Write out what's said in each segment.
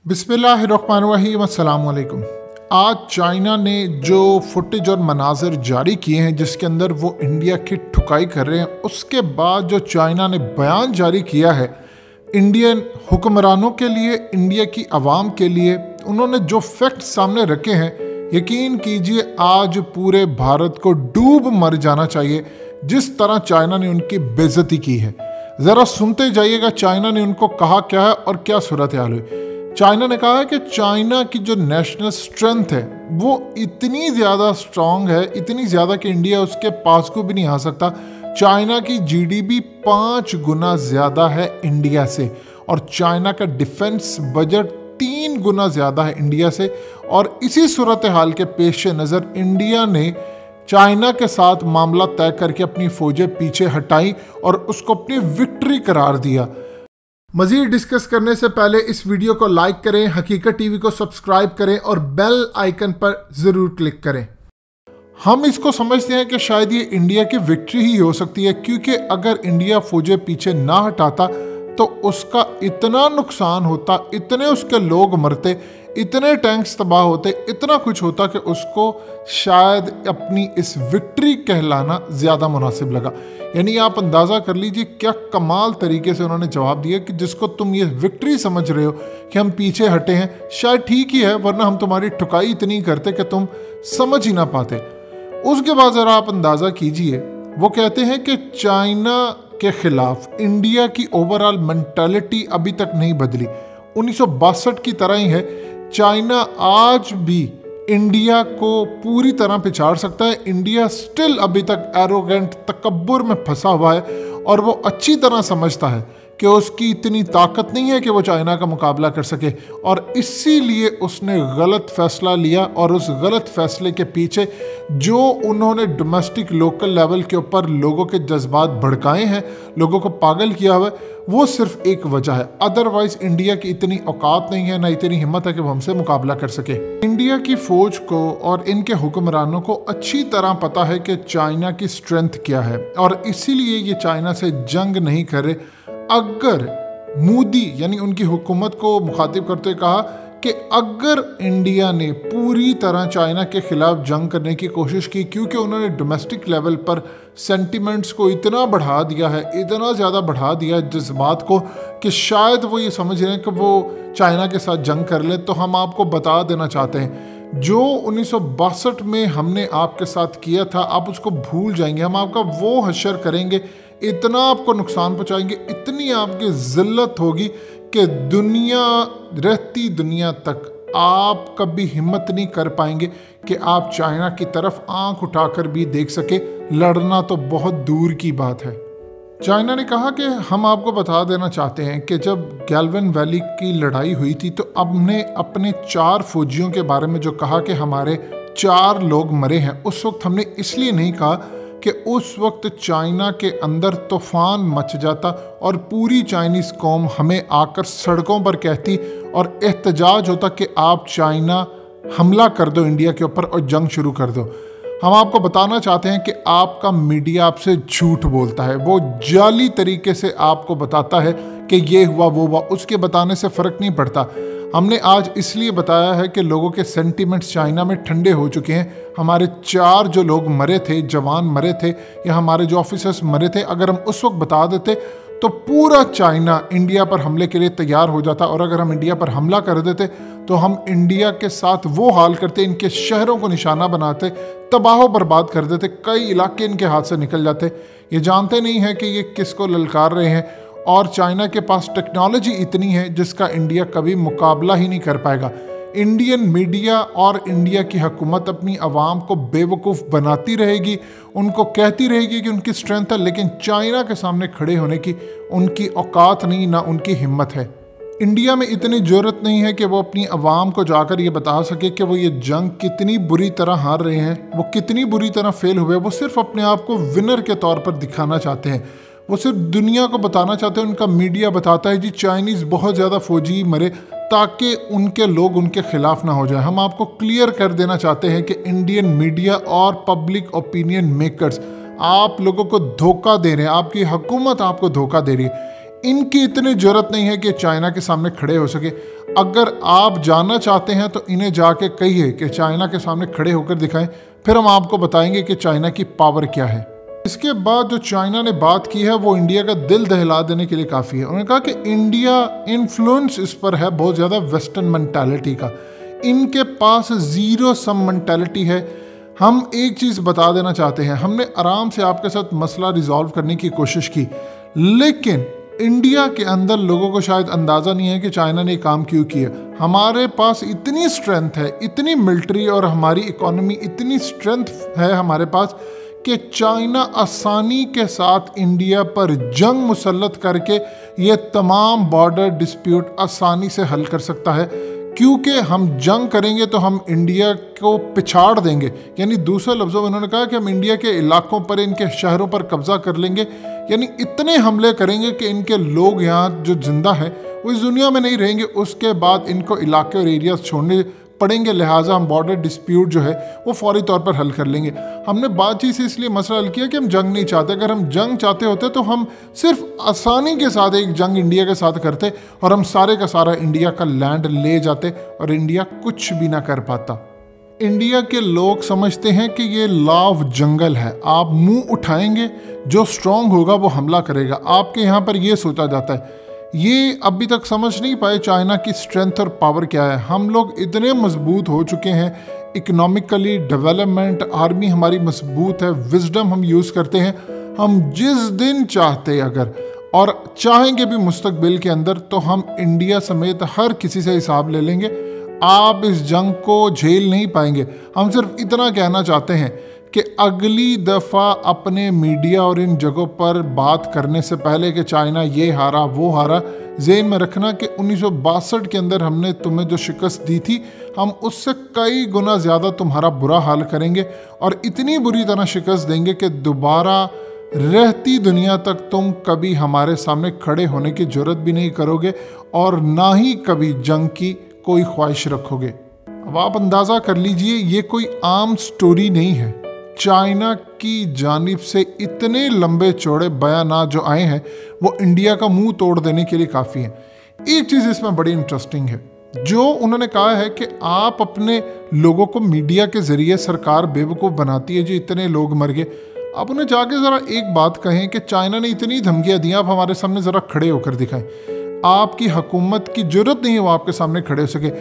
बिस्मिल्लाहिर्रहमानिर्रहीम अस्सलाम वालेकुम। आज चाइना ने जो फुटेज और मनाजर जारी किए हैं जिसके अंदर वो इंडिया की ठुकाई कर रहे हैं, उसके बाद जो चाइना ने बयान जारी किया है इंडियन हुक्मरानों के लिए, इंडिया की आवाम के लिए, उन्होंने जो फैक्ट सामने रखे हैं, यकीन कीजिए आज पूरे भारत को डूब मर जाना चाहिए जिस तरह चाइना ने उनकी बेइज्जती की है। ज़रा सुनते जाइएगा चाइना ने उनको कहा क्या है और क्या सूरत हाल हुई। चाइना ने कहा है कि चाइना की जो नेशनल स्ट्रेंथ है वो इतनी ज़्यादा स्ट्रांग है, इतनी ज़्यादा कि इंडिया उसके पास को भी नहीं आ सकता। चाइना की जीडीपी 5 गुना ज़्यादा है इंडिया से और चाइना का डिफेंस बजट 3 गुना ज़्यादा है इंडिया से। और इसी सूरत हाल के पेश नज़र इंडिया ने चाइना के साथ मामला तय करके अपनी फौजें पीछे हटाई और उसको अपनी विक्ट्री करार दिया। मज़ीद डिस्कस करने से पहले इस वीडियो को लाइक करें, हकीकत टीवी को सब्सक्राइब करें और बेल आइकन पर ज़रूर क्लिक करें। हम इसको समझते हैं कि शायद ये इंडिया की विक्ट्री ही हो सकती है, क्योंकि अगर इंडिया फौजें पीछे ना हटाता तो उसका इतना नुकसान होता, इतने उसके लोग मरते, इतने टैंक्स तबाह होते, इतना कुछ होता कि उसको शायद अपनी इस विक्ट्री कहलाना ज़्यादा मुनासिब लगा। यानी आप अंदाज़ा कर लीजिए क्या कमाल तरीके से उन्होंने जवाब दिया कि जिसको तुम ये विक्ट्री समझ रहे हो कि हम पीछे हटे हैं, शायद ठीक ही है, वरना हम तुम्हारी ठुकाई इतनी करते कि तुम समझ ही ना पाते। उसके बाद ज़रा आप अंदाज़ा कीजिए, वो कहते हैं कि चाइना के खिलाफ इंडिया की ओवरऑल मेंटालिटी अभी तक नहीं बदली, 1962 की तरह ही है। चाइना आज भी इंडिया को पूरी तरह पिछाड़ सकता है। इंडिया स्टिल अभी तक एरोगेंट तकब्बुर में फंसा हुआ है और वो अच्छी तरह समझता है कि उसकी इतनी ताकत नहीं है कि वो चाइना का मुकाबला कर सके, और इसीलिए उसने गलत फैसला लिया। और उस गलत फैसले के पीछे जो उन्होंने डोमेस्टिक लोकल लेवल के ऊपर लोगों के जज्बात भड़काए हैं, लोगों को पागल किया हुआ है, वो सिर्फ एक वजह है। अदरवाइज इंडिया की इतनी औकात नहीं है, ना इतनी हिम्मत है कि वो हमसे मुकाबला कर सके। इंडिया की फौज को और इनके हुक्मरानों को अच्छी तरह पता है कि चाइना की स्ट्रेंथ क्या है, और इसीलिए ये चाइना से जंग नहीं कर रहे। अगर मोदी यानी उनकी हुकूमत को मुखातिब करते कहा कि अगर इंडिया ने पूरी तरह चाइना के खिलाफ जंग करने की कोशिश की, क्योंकि उन्होंने डोमेस्टिक लेवल पर सेंटिमेंट्स को इतना बढ़ा दिया है, इतना ज़्यादा बढ़ा दिया है जज्बात को, कि शायद वो ये समझ रहे हैं कि वो चाइना के साथ जंग कर ले। तो हम आपको बता देना चाहते हैं, जो 1962 में हमने आपके साथ किया था आप उसको भूल जाएंगे। हम आपका वो हशर करेंगे, इतना आपको नुकसान पहुंचाएंगे, इतनी आपकी ज़िल्लत होगी कि दुनिया रहती दुनिया तक आप कभी हिम्मत नहीं कर पाएंगे कि आप चाइना की तरफ आंख उठाकर भी देख सके। लड़ना तो बहुत दूर की बात है। चाइना ने कहा कि हम आपको बता देना चाहते हैं कि जब गैल्वन वैली की लड़ाई हुई थी तो हमने अपने 4 फौजियों के बारे में जो कहा कि हमारे 4 लोग मरे हैं, उस वक्त हमने इसलिए नहीं कहा कि उस वक्त चाइना के अंदर तूफान मच जाता और पूरी चाइनीज़ कौम हमें आकर सड़कों पर कहती और एहतजाज होता कि आप चाइना हमला कर दो इंडिया के ऊपर और जंग शुरू कर दो। हम आपको बताना चाहते हैं कि आपका मीडिया आपसे झूठ बोलता है, वो जाली तरीके से आपको बताता है कि ये हुआ वो हुआ, उसके बताने से फ़र्क नहीं पड़ता। हमने आज इसलिए बताया है कि लोगों के सेंटीमेंट्स चाइना में ठंडे हो चुके हैं। हमारे 4 जो लोग मरे थे, जवान मरे थे, या हमारे जो ऑफिसर्स मरे थे, अगर हम उस वक्त बता देते तो पूरा चाइना इंडिया पर हमले के लिए तैयार हो जाता। और अगर हम इंडिया पर हमला कर देते तो हम इंडिया के साथ वो हाल करते, इनके शहरों को निशाना बनाते, तबाह बर्बाद कर देते, कई इलाके इनके हाथ से निकल जाते। ये जानते नहीं हैं कि ये किसको ललकार रहे हैं, और चाइना के पास टेक्नोलॉजी इतनी है जिसका इंडिया कभी मुकाबला ही नहीं कर पाएगा। इंडियन मीडिया और इंडिया की हुकूमत अपनी आवाम को बेवकूफ़ बनाती रहेगी, उनको कहती रहेगी कि उनकी स्ट्रेंथ है, लेकिन चाइना के सामने खड़े होने की उनकी औकात नहीं, ना उनकी हिम्मत है। इंडिया में इतनी ज़रूरत नहीं है कि वो अपनी आवाम को जाकर ये बता सके कि वो ये जंग कितनी बुरी तरह हार रहे हैं, वो कितनी बुरी तरह फेल हुए। वो सिर्फ अपने आप को विनर के तौर पर दिखाना चाहते हैं, वो सिर्फ दुनिया को बताना चाहते हैं। उनका मीडिया बताता है जी चाइनीज़ बहुत ज़्यादा फौजी मरे, ताकि उनके लोग उनके खिलाफ ना हो जाए। हम आपको क्लियर कर देना चाहते हैं कि इंडियन मीडिया और पब्लिक ओपिनियन मेकर्स आप लोगों को धोखा दे रहे हैं, आपकी हुकूमत आपको धोखा दे रही है। इनकी इतनी ज़रूरत नहीं है कि चाइना के सामने खड़े हो सके। अगर आप जानना चाहते हैं तो इन्हें जाके कहिए कि चाइना के सामने खड़े होकर दिखाएं, फिर हम आपको बताएंगे कि चाइना की पावर क्या है। इसके बाद जो चाइना ने बात की है वो इंडिया का दिल दहला देने के लिए काफ़ी है। उन्होंने कहा कि इंडिया इन्फ्लुएंस इस पर है बहुत ज़्यादा वेस्टर्न मेंटालिटी का, इनके पास जीरो सम मेंटालिटी है। हम एक चीज़ बता देना चाहते हैं, हमने आराम से आपके साथ मसला रिजॉल्व करने की कोशिश की, लेकिन इंडिया के अंदर लोगों को शायद अंदाज़ा नहीं है कि चाइना ने काम क्यों किया। हमारे पास इतनी स्ट्रेंथ है, इतनी मिलिट्री और हमारी इकोनॉमी इतनी स्ट्रेंथ है हमारे पास कि चाइना आसानी के साथ इंडिया पर जंग मुसल्लत करके ये तमाम बॉर्डर डिस्प्यूट आसानी से हल कर सकता है, क्योंकि हम जंग करेंगे तो हम इंडिया को पिछाड़ देंगे। यानी दूसरे लफ्ज़ों में उन्होंने कहा कि हम इंडिया के इलाकों पर, इनके शहरों पर कब्जा कर लेंगे, यानी इतने हमले करेंगे कि इनके लोग यहाँ जो जिंदा हैं वो इस दुनिया में नहीं रहेंगे। उसके बाद इनको इलाके और एरियाज छोड़ने पड़ेंगे, लिहाजा हम बॉर्डर डिस्प्यूट जो है वो फौरी तौर पर हल कर लेंगे। हमने बातचीत से इसलिए मसला हल किया कि हम जंग नहीं चाहते। अगर हम जंग चाहते होते तो हम सिर्फ आसानी के साथ एक जंग इंडिया के साथ करते और हम सारे का सारा इंडिया का लैंड ले जाते और इंडिया कुछ भी ना कर पाता। इंडिया के लोग समझते हैं कि ये लॉ ऑफ जंगल है, आप मुंह उठाएंगे, जो स्ट्रांग होगा वो हमला करेगा। आपके यहाँ पर ये सोचा जाता है। ये अभी तक समझ नहीं पाए चाइना की स्ट्रेंथ और पावर क्या है। हम लोग इतने मजबूत हो चुके हैं, इकोनॉमिकली, डेवलपमेंट, आर्मी हमारी मजबूत है, विजडम हम यूज़ करते हैं। हम जिस दिन चाहते अगर और चाहेंगे भी मुस्तकबिल के अंदर तो हम इंडिया समेत हर किसी से हिसाब ले लेंगे। आप इस जंग को झेल नहीं पाएंगे। हम सिर्फ इतना कहना चाहते हैं कि अगली दफ़ा अपने मीडिया और इन जगहों पर बात करने से पहले कि चाइना ये हारा वो हारा, ज़हन में रखना कि 1962 के अंदर हमने तुम्हें जो शिकस्त दी थी, हम उससे कई गुना ज़्यादा तुम्हारा बुरा हाल करेंगे और इतनी बुरी तरह शिकस्त देंगे कि दोबारा रहती दुनिया तक तुम कभी हमारे सामने खड़े होने की जरूरत भी नहीं करोगे और ना ही कभी जंग की कोई ख्वाहिश रखोगे। अब आप अंदाज़ा कर लीजिए, ये कोई आम स्टोरी नहीं है। चाइना की जानिब से इतने लंबे चौड़े बयानात जो आए हैं वो इंडिया का मुंह तोड़ देने के लिए काफ़ी हैं। एक चीज़ इसमें बड़ी इंटरेस्टिंग है, जो उन्होंने कहा है कि आप अपने लोगों को मीडिया के ज़रिए सरकार बेवकूफ़ बनाती है, जो इतने लोग मर गए। आप उन्हें जाके ज़रा एक बात कहें कि चाइना ने इतनी धमकियाँ दी, आप हमारे सामने ज़रा खड़े होकर दिखाएं। आपकी हुकूमत की जरूरत नहीं है वो आपके सामने खड़े हो सके।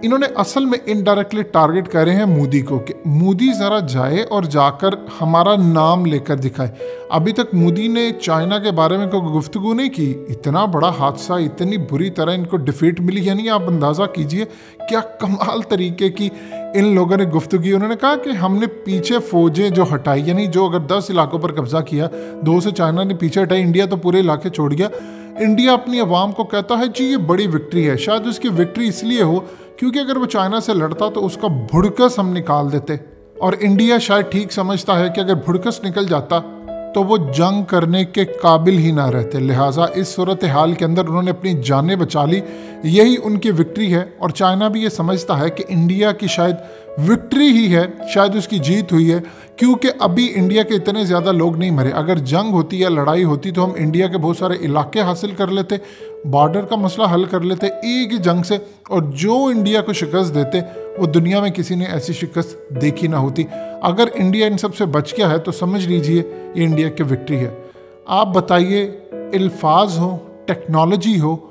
इन्होंने असल में इनडायरेक्टली टारगेट कर रहे हैं मोदी को कि मोदी ज़रा जाए और जाकर हमारा नाम लेकर दिखाए। अभी तक मोदी ने चाइना के बारे में कोई गुफ्तगू नहीं की। इतना बड़ा हादसा, इतनी बुरी तरह इनको डिफीट मिली, यानी आप अंदाज़ा कीजिए क्या कमाल तरीके की इन लोगों ने गुफ्तगू की। उन्होंने कहा कि हमने पीछे फौजें जो हटाई, यानी जो अगर 10 इलाकों पर कब्जा किया, 2 से चाइना ने पीछे हटाई, इंडिया तो पूरे इलाके छोड़ गया। इंडिया अपनी आवाम को कहता है जी ये बड़ी विक्ट्री है। शायद उसकी विक्ट्री इसलिए हो क्योंकि अगर वो चाइना से लड़ता तो उसका भुड़कस हम निकाल देते, और इंडिया शायद ठीक समझता है कि अगर भुड़कस निकल जाता तो वो जंग करने के काबिल ही ना रहते। लिहाजा इस सूरत हाल के अंदर उन्होंने अपनी जानें बचा ली, यही उनकी विक्ट्री है। और चाइना भी ये समझता है कि इंडिया की शायद विक्ट्री ही है, शायद उसकी जीत हुई है, क्योंकि अभी इंडिया के इतने ज़्यादा लोग नहीं मरे। अगर जंग होती या लड़ाई होती तो हम इंडिया के बहुत सारे इलाके हासिल कर लेते, बॉर्डर का मसला हल कर लेते एक ही जंग से, और जो इंडिया को शिकस्त देते वो दुनिया में किसी ने ऐसी शिकस्त देखी ना होती। अगर इंडिया इन सब से बच गया है तो समझ लीजिए ये इंडिया की विक्ट्री है। आप बताइए, अल्फाज हो, टेक्नोलॉजी हो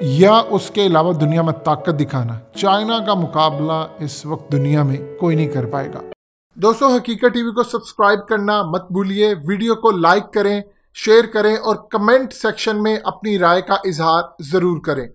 या उसके अलावा दुनिया में ताकत दिखाना, चाइना का मुकाबला इस वक्त दुनिया में कोई नहीं कर पाएगा। दोस्तों, हकीकत टीवी को सब्सक्राइब करना मत भूलिए, वीडियो को लाइक करें, शेयर करें और कमेंट सेक्शन में अपनी राय का इजहार ज़रूर करें।